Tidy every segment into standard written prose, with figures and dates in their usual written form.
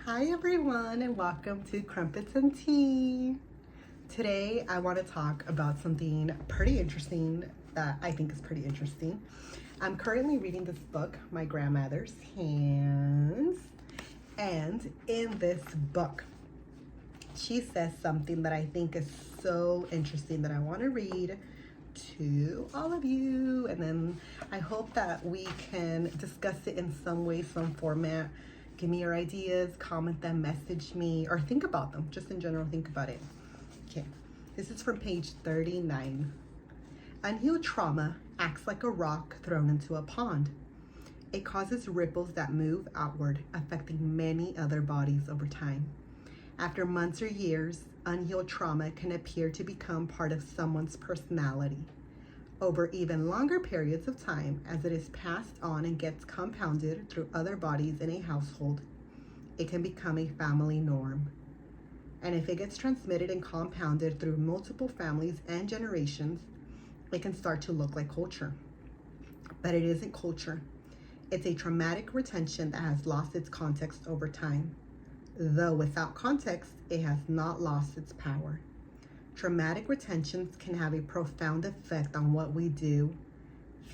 Hi everyone and welcome to Crumpets and Tea. Today I want to talk about something pretty interesting that I think is pretty interesting. I'm currently reading this book, My Grandmother's Hands, and in this book she says something that I think is so interesting that I want to read to all of you, and then I hope that we can discuss it in some way, some format. Give me your ideas, comment them, message me, or think about them. Just in general, think about it. Okay, this is from page 39. Unhealed trauma acts like a rock thrown into a pond. It causes ripples that move outward, affecting many other bodies over time. After months or years, unhealed trauma can appear to become part of someone's personality. Over even longer periods of time, as it is passed on and gets compounded through other bodies in a household, it can become a family norm. And if it gets transmitted and compounded through multiple families and generations, it can start to look like culture. But it isn't culture. It's a traumatic retention that has lost its context over time. Though without context, it has not lost its power. Traumatic retentions can have a profound effect on what we do,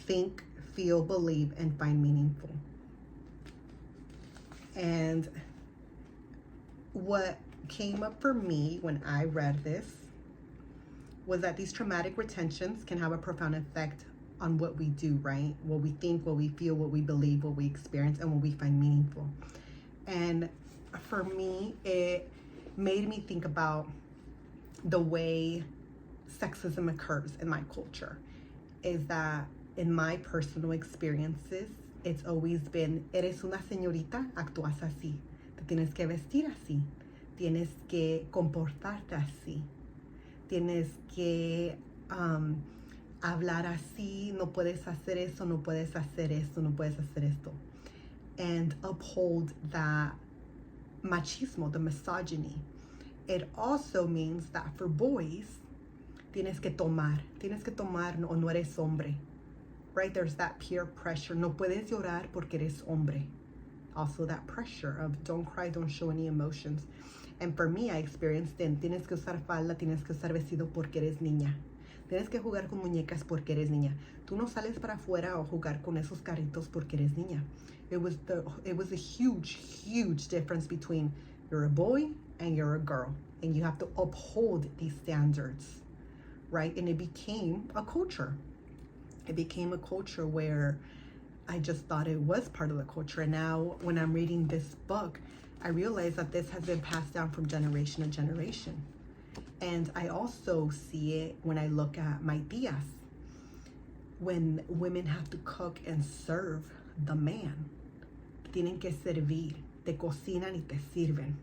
think, feel, believe, and find meaningful. And what came up for me when I read this was that these traumatic retentions can have a profound effect on what we do, right? What we think, what we feel, what we believe, what we experience, and what we find meaningful. And for me, it made me think about the way sexism occurs in my culture. Is that in my personal experiences, it's always been, eres una señorita, actúas así, te tienes que vestir así, tienes que comportarte así, tienes que hablar así, no puedes hacer eso, no puedes hacer esto, no puedes hacer esto, and uphold that machismo, the misogyny. It also means that for boys, tienes que tomar o no eres hombre, right? There's that peer pressure. No puedes llorar porque eres hombre. Also that pressure of don't cry, don't show any emotions. And for me, I experienced tienes que usar falda, tienes que usar vestido porque eres niña. Tienes que jugar con muñecas porque eres niña. Tú no sales para afuera o jugar con esos carritos porque eres niña. It was a huge difference between you're a boy and you're a girl, and you have to uphold these standards, right? And it became a culture. It became a culture where I just thought it was part of the culture. And now when I'm reading this book, I realize that this has been passed down from generation to generation. And I also see it when I look at my tias, when women have to cook and serve the man. Tienen que servir, te cocinan y te sirven.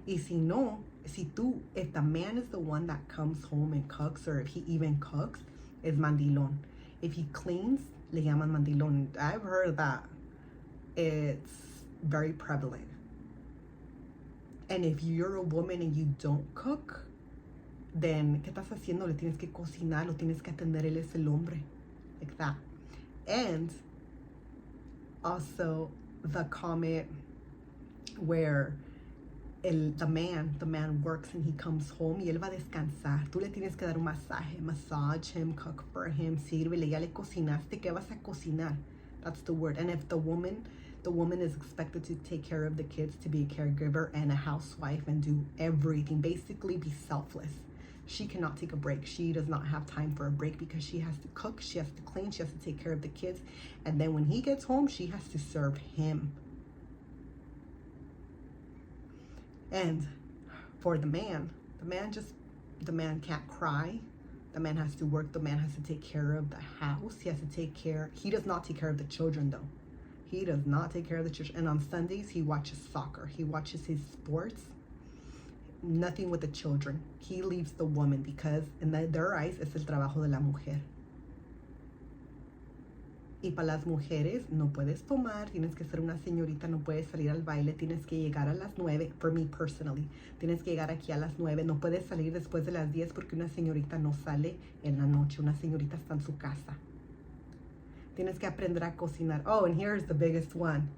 Y if the man is the one that comes home and cooks, or if he even cooks, es mandilón. If he cleans, le llaman mandilón. I've heard that it's very prevalent. And if you're a woman and you don't cook, then ¿qué estás haciendo? Le tienes que cocinar, lo tienes que atender, él es el hombre. Like that. And also the comment where the man works and he comes home y él va a descansar. Tú le tienes que dar un massage him, cook for him, sírvele, ya le cocinaste, ¿qué vas a cocinar? That's the word. And if the woman is expected to take care of the kids, to be a caregiver and a housewife and do everything, basically be selfless. She cannot take a break. She does not have time for a break because she has to cook, she has to clean, she has to take care of the kids. And then when he gets home, she has to serve him. And for the man can't cry. The man has to work. The man has to take care of the house. He does not take care of the children though. He does not take care of the children. And on Sundays, he watches soccer. He watches his sports. Nothing with the children. He leaves the woman because in their eyes, es el trabajo de la mujer. Y para las mujeres, no puedes tomar, tienes que ser una señorita, no puedes salir al baile, tienes que llegar a las 9, for me personally, tienes que llegar aquí a las 9, no puedes salir después de las 10 porque una señorita no sale en la noche, una señorita está en su casa. Tienes que aprender a cocinar. Oh, and here's the biggest one.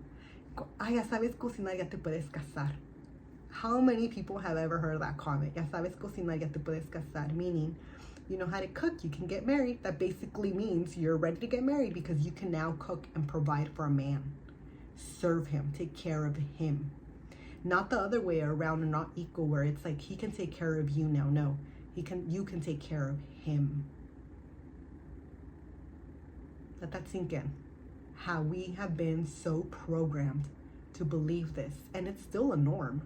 Ah, ya sabes cocinar, ya te puedes casar. How many people have ever heard that comment? Ya sabes cocinar, ya te puedes casar. Meaning, you know how to cook, you can get married. That basically means you're ready to get married because you can now cook and provide for a man. Serve him, take care of him. Not the other way around, or not equal, where it's like he can take care of you now. No, you can take care of him. Let that sink in. How we have been so programmed to believe this, and it's still a norm.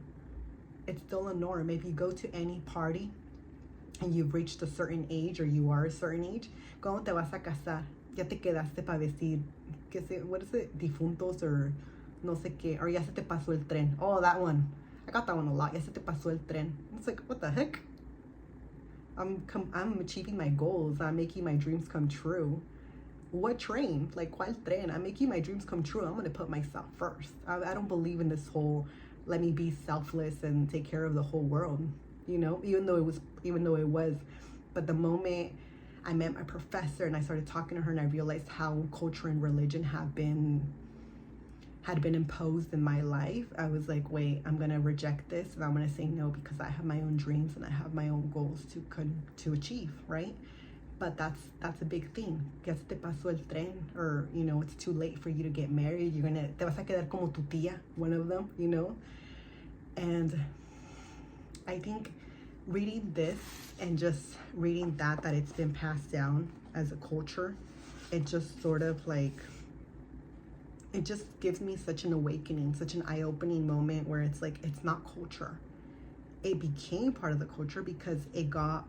It's still a norm. If you go to any party and you've reached a certain age, or you are a certain age, ¿cuándo te vas a casar? Ya te quedaste para decir, what is it? Difuntos or no sé qué, or ya se te pasó el tren. Oh, that one. I got that one a lot. Ya se te pasó el tren. It's like, what the heck? I'm achieving my goals. I'm making my dreams come true. What train? Like, ¿cuál tren? I'm making my dreams come true. I'm going to put myself first. I don't believe in this whole, let me be selfless and take care of the whole world. You know, even though it was. But the moment I met my professor and I started talking to her, and I realized how culture and religion had been imposed in my life, I was like, wait, I'm gonna reject this, and I'm gonna say no, because I have my own dreams and I have my own goals to achieve, right? But that's a big thing. Ya se te pasó el tren, or you know, it's too late for you to get married. Te vas a quedar como tu tía, one of them, you know. And I think reading this and just reading that it's been passed down as a culture, it just sort of like, it just gives me such an awakening, such an eye-opening moment, where it's like, it's not culture. It became part of the culture because it got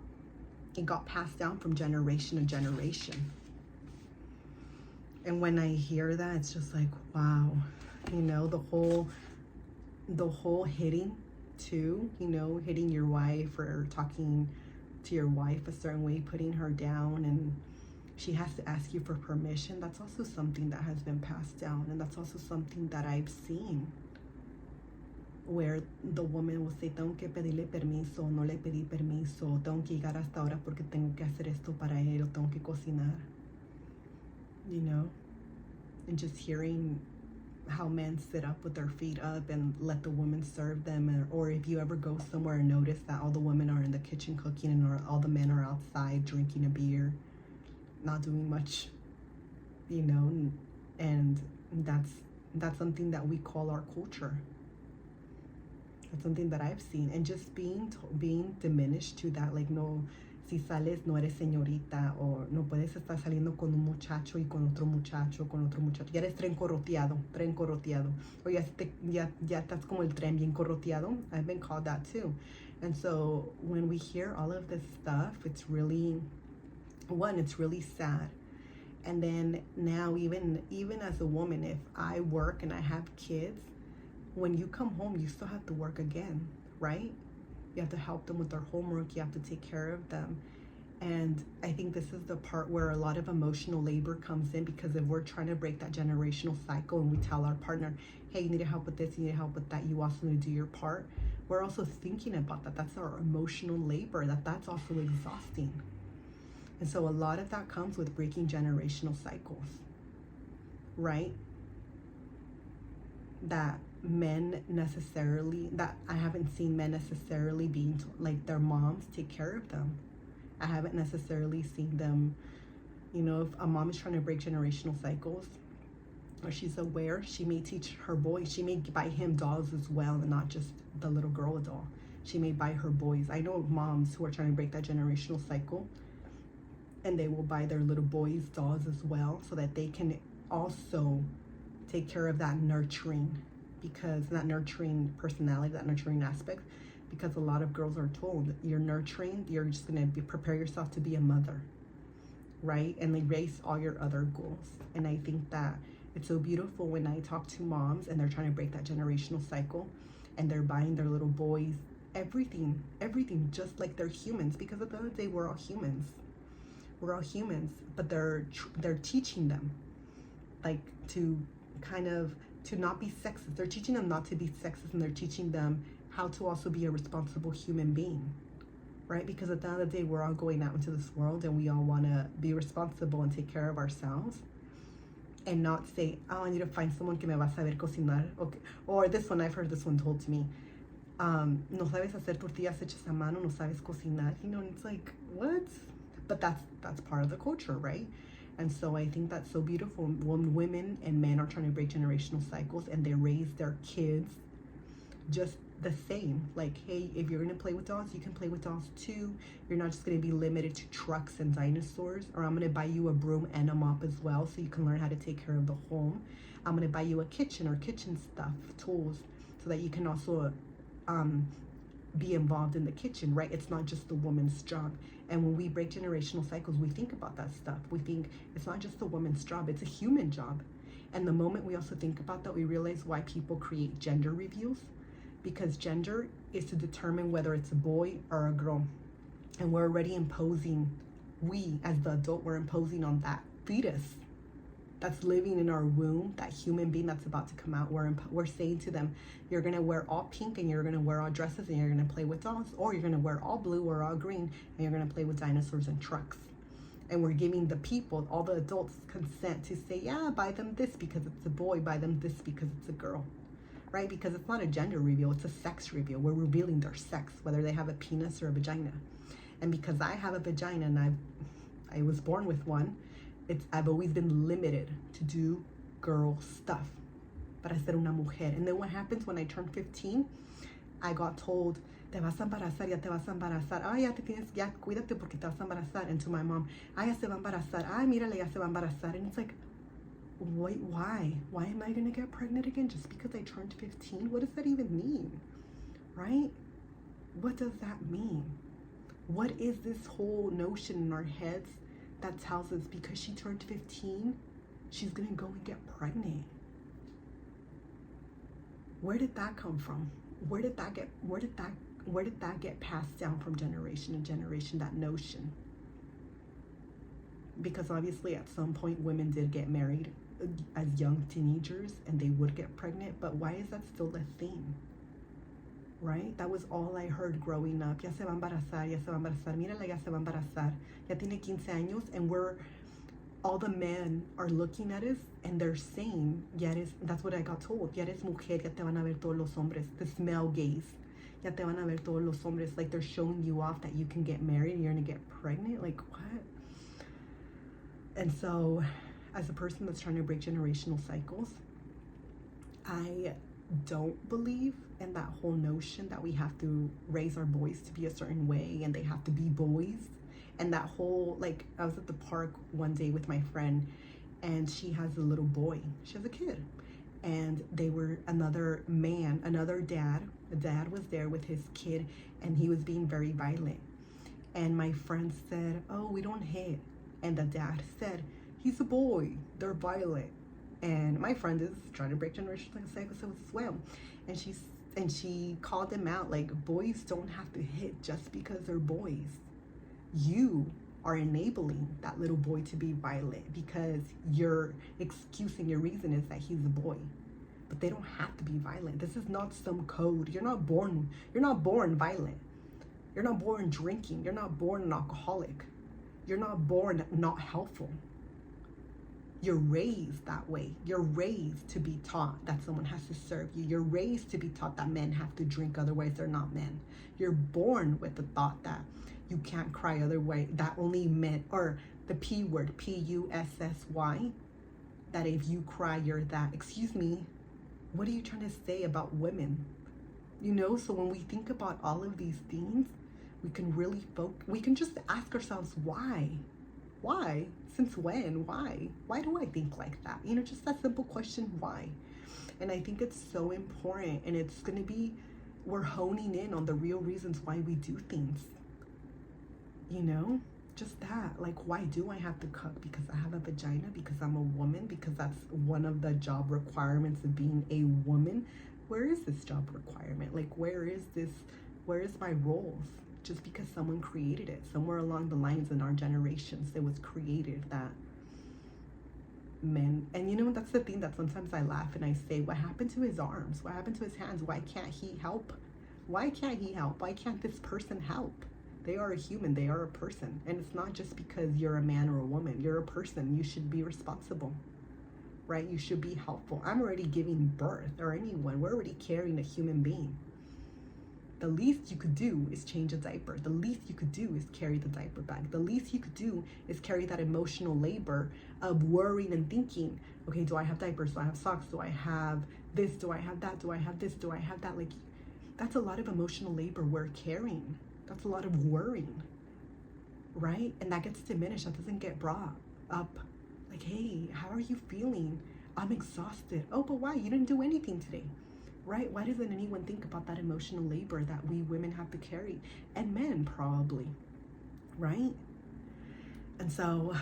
passed down from generation to generation. And when I hear that, it's just like, wow, you know, the whole hitting too, you know, hitting your wife or talking to your wife a certain way, putting her down, and she has to ask you for permission. That's also something that has been passed down, and that's also something that I've seen, where the woman will say, tengo que pedirle permiso, no le pedí permiso, tengo que llegar hasta ahora porque tengo que hacer esto para él, o tengo que cocinar, you know. And just hearing how men sit up with their feet up and let the women serve them, or if you ever go somewhere and notice that all the women are in the kitchen cooking and all the men are outside drinking a beer, not doing much, you know. And that's something that we call our culture. That's something that I've seen, and just being diminished to that, like, no, si sales no eres señorita, or no puedes estar saliendo con un muchacho y con otro muchacho, ya eres tren corroteado, o ya estás como el tren bien corroteado. I've been called that too. And so when we hear all of this stuff, it's really sad. And then now, even as a woman, if I work and I have kids, when you come home, you still have to work again, right? You have to help them with their homework. You have to take care of them. And I think this is the part where a lot of emotional labor comes in, because if we're trying to break that generational cycle and we tell our partner, hey, you need help with this, you need help with that, you also need to do your part, we're also thinking about that. That's our emotional labor, that's also exhausting. And so a lot of that comes with breaking generational cycles, right? That I haven't seen men necessarily being like their moms take care of them. I haven't necessarily seen them, you know, if a mom is trying to break generational cycles, or she's aware, she may teach her boys, she may buy him dolls as well, and not just the little girl doll. She may buy her boys. I know moms who are trying to break that generational cycle, and they will buy their little boys dolls as well, so that they can also take care of that nurturing, because that nurturing personality, that nurturing aspect, because a lot of girls are told, you're nurturing, you're just going to prepare yourself to be a mother, right? And erase all your other goals. And I think that it's so beautiful when I talk to moms and they're trying to break that generational cycle, and they're buying their little boys everything, just like they're humans, because at the end of the day, we're all humans, but they're teaching them, like, to not be sexist. They're teaching them not to be sexist, and they're teaching them how to also be a responsible human being, right? Because at the end of the day, we're all going out into this world, and we all want to be responsible and take care of ourselves, and not say, oh, I need to find someone que me va a saber cocinar. Okay. Or this one, I've heard this one told to me, No sabes hacer tortillas hechas a mano, no sabes cocinar, you know, and it's like, what? But that's part of the culture, right? And so I think that's so beautiful when women and men are trying to break generational cycles and they raise their kids just the same. Like, hey, if you're gonna play with dolls, you can play with dolls too. You're not just gonna be limited to trucks and dinosaurs. Or I'm gonna buy you a broom and a mop as well, so you can learn how to take care of the home. I'm gonna buy you a kitchen or kitchen stuff, tools, so that you can also be involved in the kitchen, right? It's not just the woman's job. And when we break generational cycles, we think about that stuff. We think it's not just the woman's job, it's a human job. And the moment we also think about that, we realize why people create gender reveals, because gender is to determine whether it's a boy or a girl. And we're already imposing, we as the adult, we're imposing on that fetus that's living in our womb, that human being that's about to come out. We're saying to them, you're gonna wear all pink and you're gonna wear all dresses and you're gonna play with dolls, or you're gonna wear all blue or all green and you're gonna play with dinosaurs and trucks. And we're giving the people, all the adults, consent to say, yeah, buy them this because it's a boy, buy them this because it's a girl, right? Because it's not a gender reveal, it's a sex reveal. We're revealing their sex, whether they have a penis or a vagina. And because I have a vagina and I was born with one, I've always been limited to do girl stuff. Para ser una mujer. And then what happens when I turned 15? I got told, te vas a embarazar, ya te vas a embarazar. Ay, ya cuídate porque te vas a embarazar. And to my mom, ay, ya se va a embarazar. Ay, mírale, ya se va a embarazar. And it's like, wait, why? Why am I going to get pregnant again just because I turned 15? What does that even mean? Right? What does that mean? What is this whole notion in our heads that tells us because she turned 15, she's gonna go and get pregnant? Where did that come from? Where did that get passed down from generation to generation, that notion? Because obviously at some point women did get married as young teenagers and they would get pregnant, but why is that still a thing? Right? That was all I heard growing up. Ya se va a embarazar, ya se va a embarazar. Mírala, ya se va a embarazar. Ya tiene 15 años, and all the men are looking at us and they're saying, that's what I got told. Ya eres mujer, ya te van a ver todos los hombres. This male gaze. Ya te van a ver todos los hombres. Like they're showing you off that you can get married and you're gonna get pregnant. Like what? And so, as a person that's trying to break generational cycles, I don't believe in that whole notion that we have to raise our boys to be a certain way and they have to be boys. And that whole, like, I was at the park one day with my friend and she has a little boy. She has a kid. And they were another dad. The dad was there with his kid and he was being very violent. And my friend said, oh, we don't hit. And the dad said, he's a boy, they're violent. And my friend is trying to break generational cycles as well. And she called him out, like, boys don't have to hit just because they're boys. You are enabling that little boy to be violent because your excuse and your reason is that he's a boy. But they don't have to be violent. This is not some code. You're not born violent. You're not born drinking. You're not born an alcoholic. You're not born not helpful. You're raised that way. You're raised to be taught that someone has to serve you. You're raised to be taught that men have to drink, otherwise they're not men. You're born with the thought that you can't cry otherwise, that only men, or the P word, P-U-S-S-Y, that if you cry, you're that. Excuse me, what are you trying to say about women? You know, so when we think about all of these things, we can really we can just ask ourselves, why? Why? Since when? Why? Why do I think like that? You know, just that simple question, why? And I think it's so important, and it's going to be, we're honing in on the real reasons why we do things. You know, just that. Like, why do I have to cook? Because I have a vagina? Because I'm a woman? Because that's one of the job requirements of being a woman? Where is this job requirement? Like, where is my roles? Just because someone created it. Somewhere along the lines in our generations, it was created that men, and you know, that's the thing that sometimes I laugh and I say, what happened to his arms? What happened to his hands? Why can't he help? Why can't he help? Why can't this person help? They are a human, they are a person. And it's not just because you're a man or a woman. You're a person. You should be responsible, right? You should be helpful. I'm already giving birth, or anyone. We're already carrying a human being. The least you could do is change a diaper. The least you could do is carry the diaper bag. The least you could do is carry that emotional labor of worrying and thinking, okay, do I have diapers? Do I have socks? Do I have this? Do I have that? Do I have this? Do I have that? Like, that's a lot of emotional labor we're carrying. That's a lot of worrying, right? And that gets diminished. That doesn't get brought up. Like, hey, how are you feeling? I'm exhausted. Oh, but why? You didn't do anything today. Right? Why doesn't anyone think about that emotional labor that we women have to carry? And men probably, right? And so,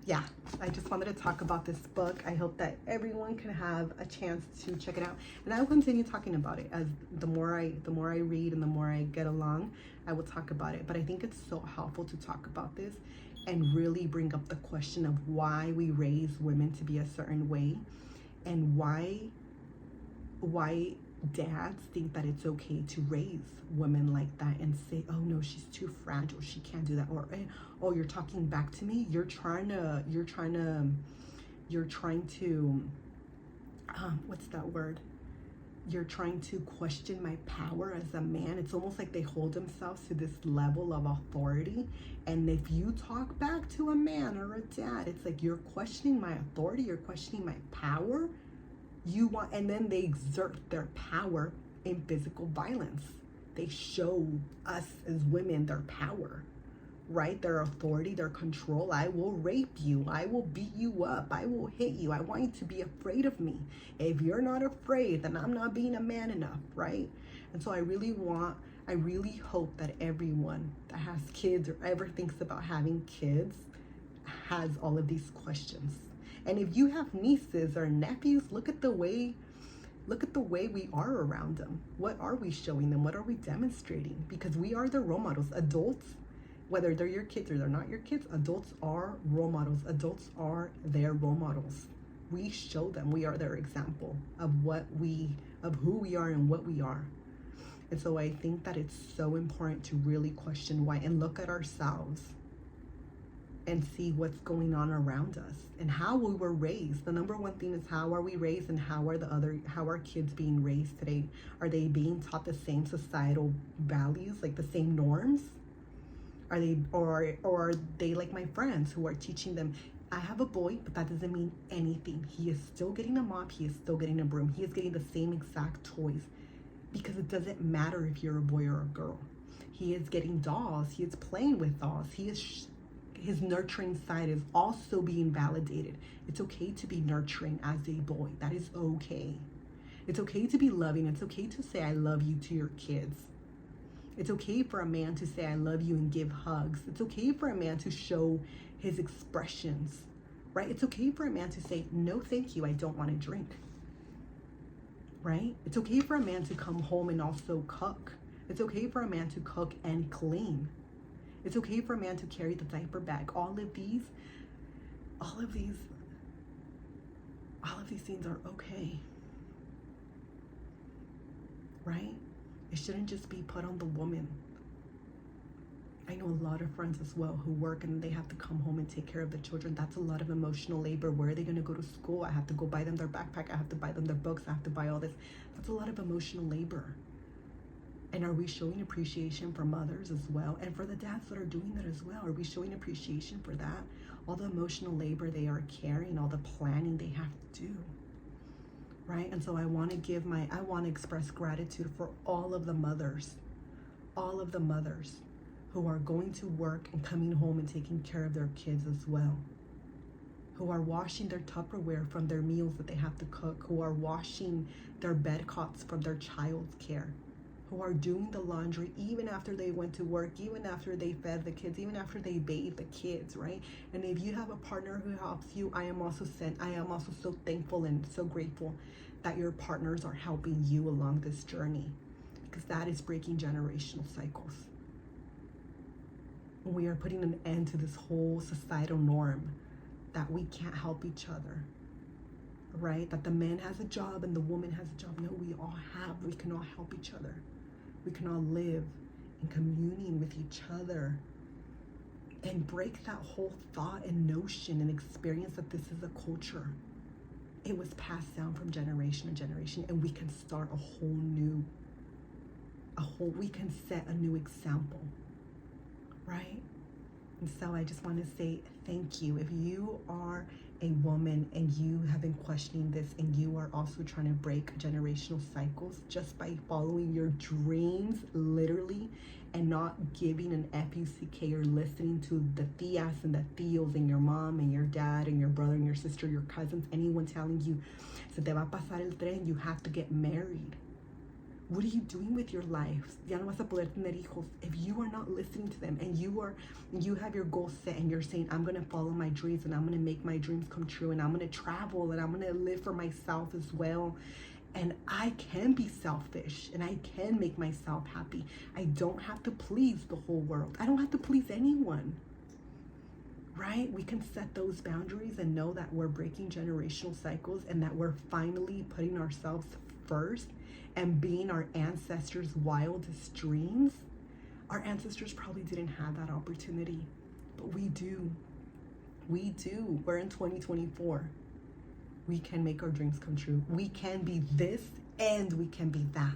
yeah, I just wanted to talk about this book. I hope that everyone can have a chance to check it out. And I will continue talking about it as the more I read and the more I get along, I will talk about it. But I think it's so helpful to talk about this and really bring up the question of why we raise women to be a certain way, and why dads think that it's okay to raise women like that and say, oh no, she's too fragile, she can't do that, or oh, you're talking back to me, you're trying to what's that word, you're trying to question my power as a man. It's almost like they hold themselves to this level of authority, and if you talk back to a man or a dad, it's like you're questioning my authority, you're questioning my power. And then they exert their power in physical violence. They show us as women their power, right? Their authority, their control. I will rape you. I will beat you up. I will hit you. I want you to be afraid of me. If you're not afraid, then I'm not being a man enough, right? And so I really hope that everyone that has kids or ever thinks about having kids has all of these questions. And if you have nieces or nephews, look at the way we are around them. What are we showing them? What are we demonstrating? Because we are their role models. Adults, whether they're your kids or they're not your kids, adults are role models. Adults are their role models. We show them. We are their example of who we are and what we are. And so I think that it's so important to really question why and look at ourselves and see what's going on around us and how we were raised. The number one thing is, how are we raised, and how are kids being raised today? Are they being taught the same societal values, like the same norms? Are they like my friends who are teaching them, I have a boy, but that doesn't mean anything. He is still getting a mop, he is still getting a broom, he is getting the same exact toys, because it doesn't matter if you're a boy or a girl. He is getting dolls, he is playing with dolls, his nurturing side is also being validated. It's okay to be nurturing as a boy. That is okay. It's okay to be loving. It's okay to say I love you to your kids. It's okay for a man to say I love you and give hugs. It's okay for a man to show his expressions, right? It's okay for a man to say, no thank you, I don't want to drink, right? It's okay for a man to come home and also cook. It's okay for a man to cook and clean. It's okay for a man to carry the diaper bag. All of these things are okay, right? It shouldn't just be put on the woman. I know a lot of friends as well who work and they have to come home and take care of the children. That's a lot of emotional labor. Where are they going to go to school? I have to go buy them their backpack. I have to buy them their books. I have to buy all this. That's a lot of emotional labor. And are we showing appreciation for mothers as well? And for the dads that are doing that as well, are we showing appreciation for that? All the emotional labor they are carrying, all the planning they have to do, right? And so I want to express gratitude for all of the mothers who are going to work and coming home and taking care of their kids as well, who are washing their Tupperware from their meals that they have to cook, who are washing their bed cots from their child's care, who are doing the laundry even after they went to work, even after they fed the kids, even after they bathed the kids, right? And if you have a partner who helps you, I am also so thankful and so grateful that your partners are helping you along this journey, because that is breaking generational cycles. We are putting an end to this whole societal norm that we can't help each other, right? That the man has a job and the woman has a job. No, we can all help each other. We can all live in communion with each other and break that whole thought and notion and experience that this is a culture. It was passed down from generation to generation, and we can start a whole new we can set a new example, right? And so I just want to say thank you. If you are a woman and you have been questioning this and you are also trying to break generational cycles just by following your dreams, literally, and not giving an F-U-C-K or listening to the tias and the tios and your mom and your dad and your brother and your sister, your cousins, anyone telling you, se te va a pasar el tren, you have to get married. What are you doing with your life? Ya no vas a poder tener hijos. If you are not listening to them and you have your goals set and you're saying, I'm going to follow my dreams and I'm going to make my dreams come true and I'm going to travel and I'm going to live for myself as well. And I can be selfish and I can make myself happy. I don't have to please the whole world. I don't have to please anyone. Right? We can set those boundaries and know that we're breaking generational cycles and that we're finally putting ourselves first and being our ancestors' wildest dreams. Our ancestors probably didn't have that opportunity, but we do. We do. We're in 2024. We can make our dreams come true. We can be this and we can be that.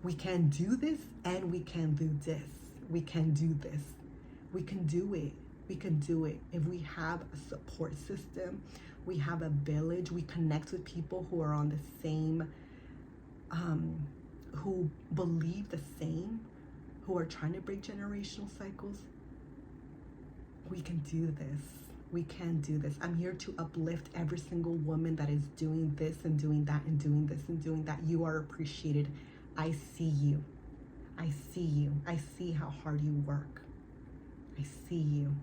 We can do this and we can do this. We can do this. We can do it. We can do it. If we have a support system, we have a village, we connect with people who are on the same who believe the same, who are trying to break generational cycles, we can do this. We can do this. I'm here to uplift every single woman that is doing this and doing that and doing this and doing that. You are appreciated. I see you. I see you. I see how hard you work. I see you.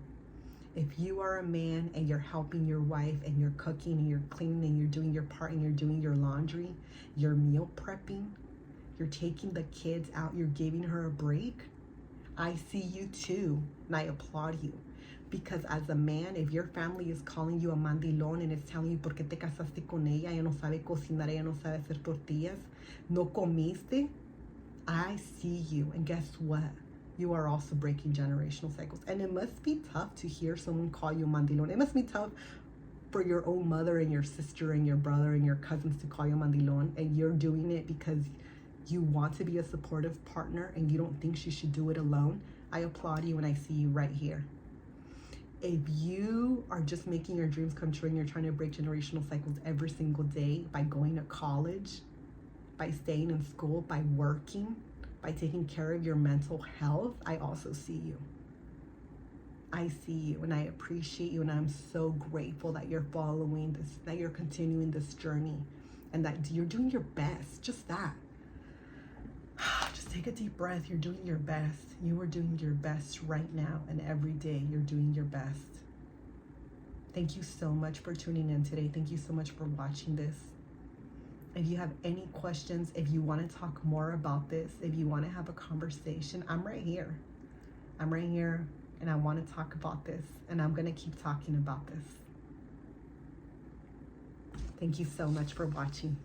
If you are a man and you're helping your wife and you're cooking and you're cleaning and you're doing your part and you're doing your laundry, you're meal prepping, you're taking the kids out, you're giving her a break, I see you too, and I applaud you. Because as a man, if your family is calling you a mandilón and it's telling you por qué te casaste con ella, ella no sabe cocinar, ella no sabe hacer tortillas, no comiste, I see you. And guess what? You are also breaking generational cycles. And it must be tough to hear someone call you mandilón. It must be tough for your own mother and your sister and your brother and your cousins to call you mandilón, and you're doing it because you want to be a supportive partner and you don't think she should do it alone. I applaud you and I see you right here. If you are just making your dreams come true and you're trying to break generational cycles every single day by going to college, by staying in school, by working, by taking care of your mental health, I also see you. I see you and I appreciate you, and I'm so grateful that you're following this, that you're continuing this journey, and that you're doing your best. Just that. Just take a deep breath. You're doing your best. You are doing your best right now, and every day you're doing your best. Thank you so much for tuning in today. Thank you so much for watching this. If you have any questions, if you want to talk more about this, if you want to have a conversation, I'm right here. I'm right here, and I want to talk about this, and I'm going to keep talking about this. Thank you so much for watching.